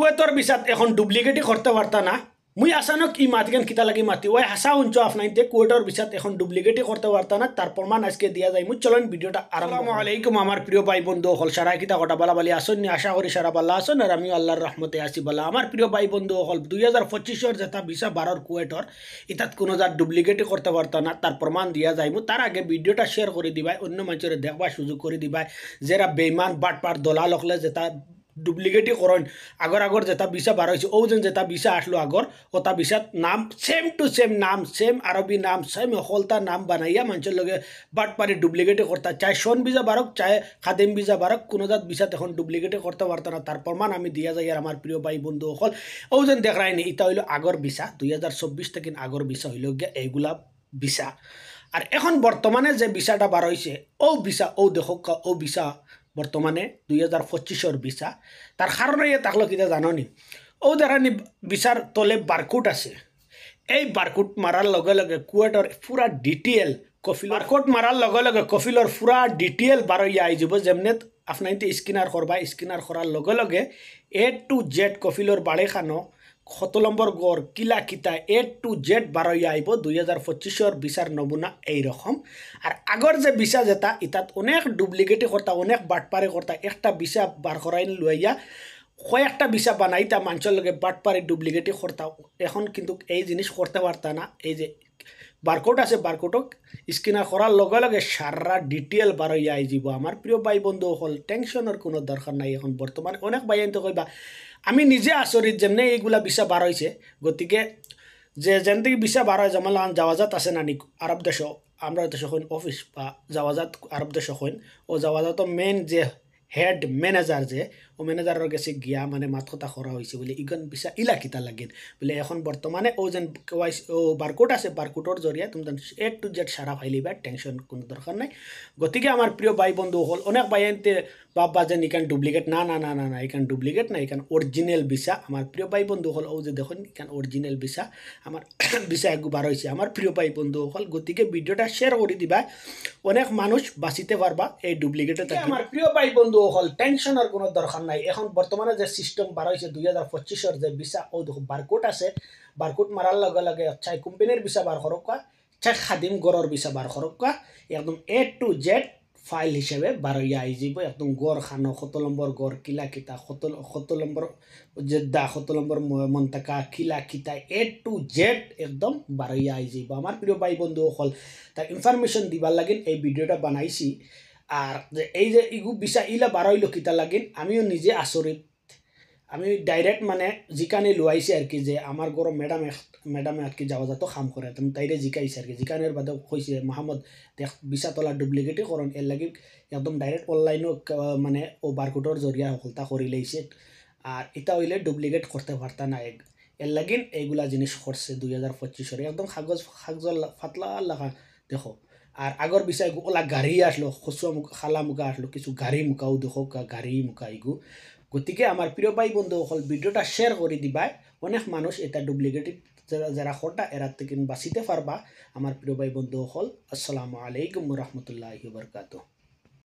কুয়েতর বিসাত এখন ডুপ্লিকেটই করতে পারতা না মুই আসানক ই মাতিকেন কিতা লাগি মাতি ওই হাসা উঞ্চ আপনাইতে কুয়েটর বিসাত এখন ডুপ্লিকেটই করতে পারতা না তার প্রমাণ আজকে দিয়া যায় মুই চলেন ভিডিওটা আসসালামু আলাইকুম আমার প্রিয় ভাই বন্ধু হল সারা কিতা কটা বালা বালি আসেননি আশা করি সারা বালা আসেন আর আমিও আল্লাহর রহমতে আসি বলা আমার প্রিয় ভাই বন্ধু হল 2025 যেটা ভিসা 12 কুয়েটর ইতাত কোনো যার ডুপ্লিকেটই করতে পারতা না তার প্রমাণ দিয়া যায় মু তার আগে ভিডিওটা শেয়ার করে দিবাই অন্য মানুষের দেখবার সুযোগ করে দিবাই যারা বেইমান বাটপার দলাল হলে যেটা ডুপ্লিকেটই করেন আগর যেটা ভিসা বার হয়েছে ও যেন যেটা ভিসা আসলো আগর ওটা ভিসাত নাম সেম টু সেম নাম সেম আরবি নাম সেম হলতা নাম বানাইয়া মানুষের লগে বাটপারি ডুপ্লিকেটই করতে চাই শোন ভিসা বারক চাই খাদেম ভিসা বারক কোনো জাত ভিসাত এখন ডুপ্লিকেটই করতে পারত না তার প্রমাণ আমি দিয়া যাই আর আমার প্রিয় ভাই বন্ধু হল ও যেন দেখায়নি এটা হইল আগর ভিসা 2024 থেকে আগর ভিসা হইল গিয়া এইগুলা ভিসা আর এখন বর্তমানে যে ভিসাটা বার হয়েছে ও ভিসা ও দেখক ও ভিসা বর্তমানে 2025 ভিসা তার কারণে তাকলো কিতা জাননি ও দেখানি ভিসার তলে বারকোড আছে এই বারকোড মারার লগে লগে কুয়েটর পুরা ডিটেল কফিল বারকোড মারার লগে লগে কফিলর পুরা ডিটেল বারইয়া আই যাব যেমনে আপনাইতে স্ক্যানার করবা স্ক্যানার করার লগে লগে A to Z কফিলর বাড়ি খানো কত নম্বর গড় কিলা কিতা A to Z বারইয়া আইব 2025 ভিসার নমুনা এইরকম আর আগর যে ভিসা যেটা ইতাত অনেক ডুপ্লিকেটই করতা অনেক বাটপারে করতা একটা ভিসা বার করাই লইয়া কয়েকটা ভিসা বানাইতা মানুষের লগে বাটপারে ডুপ্লিকেটই করতা এখন কিন্তু এই জিনিস করতে পারতা না এই যে বারকোড আছে বারকোডক স্ক্যানার করার লগে লগে সারা ডিটেল বারইয়া আই যাব আমার প্রিয় ভাই বন্ধু হল টেনশনের কোনো দরকার নাই এখন বর্তমানে অনেক ভাই আনতে কইবা আমি নিজে আচরিত যেমনি এইগুলা ভিসা বার হয়েছে গতিকে যে যেন থেকে ভিসা বার হয় যেমন জাওয়াজাত আছে না নি আরব দেশ আমরা দেশ হইন অফিস বা জাওয়াজাত আরব দেশ হইন ও জাওয়াজাত মেন যে হেড ম্যানেজার যে ও ম্যানেজারের কাছে গিয়া মানে মাত কথা করা হয়েছে বলে ইগন ভিসা ইলা কিতা লাগেন বলে এখন বর্তমানে ও যেন ও বারকোড আছে বারকোডর জরিয়া তুমি A to Z সারা ফাইলিবা টেনশন কোনো দরকার নাই গতিকে আমার প্রিয় ভাই বন্ধু হল অনেক ভাই আনতে বাবা যেন ইকান ডুপ্লিকেট না না না না না ইকান ডুপ্লিকেট না ইকান অরিজিনাল ভিসা আমার প্রিয় ভাই বন্ধু হল ও যে দেখুন ইকান অরিজিনাল ভিসা আমার ভিসা একবার হয়েছে আমার প্রিয় ভাই বন্ধু হল গতিকে ভিডিওটা শেয়ার করে দিবা অনেক মানুষ বাঁচিতে পারবা এই ডুপ্লিকেটে থেকে আমার প্রিয় ভাই বন্ধু হল টেনশনের কোনো দরকার নাই এখন বর্তমানে যে সিস্টেম বার হয়েছে 2025 যে ভিসা ও দেখো বারকোড আছে বারকোড মারার লগে লগে চাই কোম্পানির ভিসা বার করক চাই খাদিম গড়র ভিসা বার করক একদম A to Z ফাইল হিসেবে বারইয়া আই যাব একদম গড় খানো কত নম্বর গড় কিলা কিতা কত নম্বর জেদ্দা কত নম্বর মন্তাকা কিলা কিতা A to Z একদম বারইয়া আই যাব আমার প্রিয় ভাই বন্ধু হল তার ইনফরমেশন দিবার লাগিন এই ভিডিওটা বানাইছি আর যে এই যে ইগু ভিসা ইলা বারইলো কিতা লাগিন আমিও নিজে আচরিত আমি ডাইরেক্ট মানে জিকানে লুয়াইছি আর কি যে আমার গরো ম্যাডামে আর কি যাওয়া যাতো কাম করে তুমি তাইরে জিকাইছে আর কি জিকানের বাদে কইছে মাহমদ দেখ ভিসা তোলা ডুপ্লিকেটই করন এর লাগি একদম ডাইরেক্ট অনলাইনও মানে ও বারকোডর জরিয়া হলতা করি লাইছে আর এটা হইলে ডুপ্লিকেট করতে পারতা না এর লাগিন এইগুলা জিনিস করছে 2025 একদম কাগজ ফাতলা লাগা দেখো আর আগর বিষয় ওলা গাড়ি আসলো খসুয়া খালা মুখা আসলো কিছু গাড়ি মুখাও দেখো গাড়ি মুখা এগু গতিকে আমার প্রিয় ভাই বন্ধু হল ভিডিওটা শেয়ার করে দিবা অনেক মানুষ এটা ডুপ্লিকেট যারা খোটা এরা থেকে বাঁচিতে পারবা আমার প্রিয় ভাই বন্ধু হল আসসালামু আলাইকুম রহমতুল্লাহি ওয়া বারাকাতুহু।